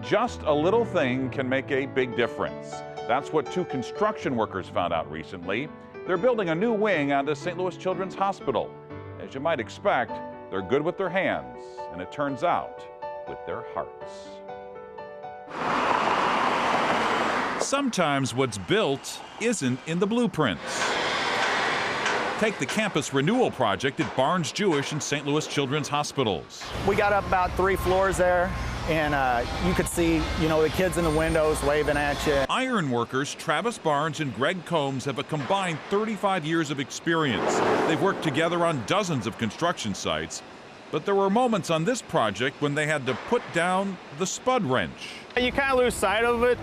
just a little thing can make a big difference. That's what two construction workers found out recently. They're building a new wing onto St. Louis Children's Hospital. As you might expect, they're good with their hands, and it turns out, with their hearts. Sometimes what's built isn't in the blueprints. Take the campus renewal project at Barnes Jewish and St. Louis Children's Hospitals. We got up about 3 floors there, and you could see, the kids in the windows waving at you. Iron workers Travis Barnes and Greg Combs have a combined 35 years of experience. They've worked together on dozens of construction sites, but there were moments on this project when they had to put down the spud wrench. You kind of lose sight of it,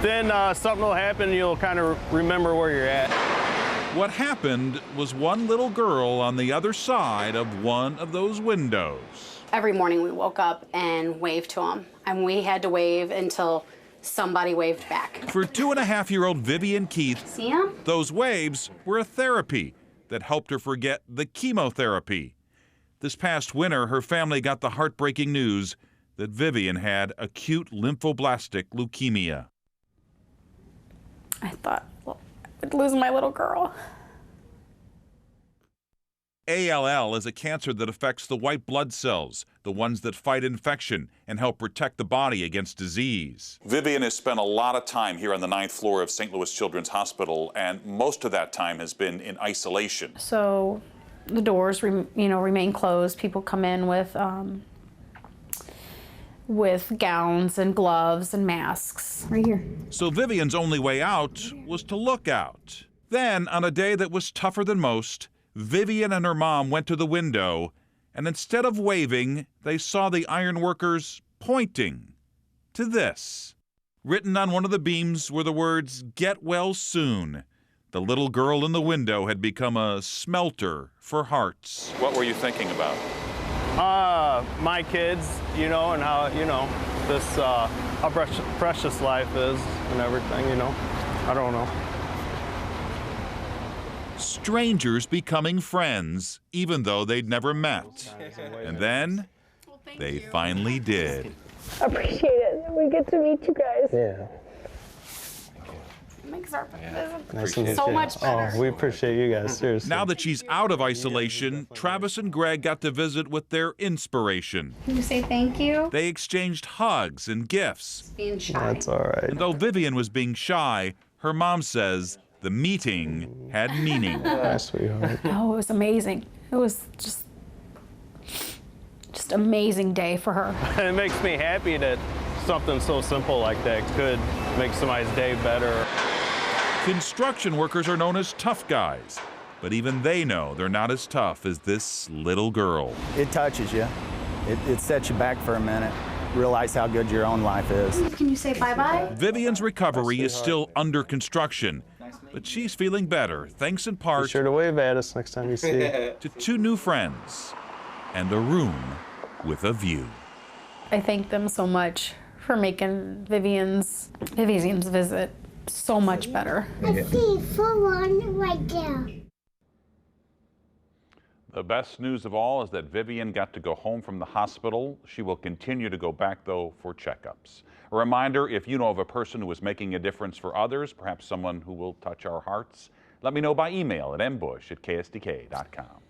then something will happen and you'll kind of remember where you're at. What happened was one little girl on the other side of one of those windows. Every morning we woke up and waved to him, and we had to wave until somebody waved back. For 2.5-year-old Vivian Keith, See him? those waves were a therapy that helped her forget the chemotherapy. This past winter, her family got the heartbreaking news that Vivian had acute lymphoblastic leukemia. I thought, well, I'd lose my little girl. ALL is a cancer that affects the white blood cells, the ones that fight infection and help protect the body against disease. Vivian has spent a lot of time here on the 9th floor of St. Louis Children's Hospital, and most of that time has been in isolation. So the doors, remain closed. People come in with gowns and gloves and masks. Right here. So Vivian's only way out was to look out. Then, on a day that was tougher than most, Vivian and her mom went to the window, and instead of waving, they saw the iron workers pointing to this. Written on one of the beams were the words, "Get well soon." The little girl in the window had become a smelter for hearts. What were you thinking about? My kids, and how, this, how precious life is and everything, I don't know. Strangers becoming friends, even though they'd never met. And then, they finally did. Appreciate it. We get to meet you guys. Yeah. It makes our Nice visit so much better. Oh, we appreciate you guys, seriously. Now that she's out of isolation, Travis and Greg got to visit with their inspiration. Can you say thank you? They exchanged hugs and gifts. Being shy. That's all right. And though Vivian was being shy, her mom says the meeting had meaning. Sweetheart. Oh, it was amazing. It was just amazing day for her. It makes me happy that something so simple like that could make somebody's day better. Construction workers are known as tough guys, but even they know they're not as tough as this little girl. It touches you. It sets you back for a minute. Realize how good your own life is. Can you say bye-bye? Vivian's recovery is still under construction, but she's feeling better, thanks in Be part sure to wave at us next time you see it. to 2 new friends and a room with a view. I thank them so much for making Vivian's visit so much better. I see someone right there. The best news of all is that Vivian got to go home from the hospital. She will continue to go back, though, for checkups. A reminder, if you know of a person who is making a difference for others, perhaps someone who will touch our hearts, let me know by email at mbush@ksdk.com.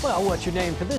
Well, what's your name for this?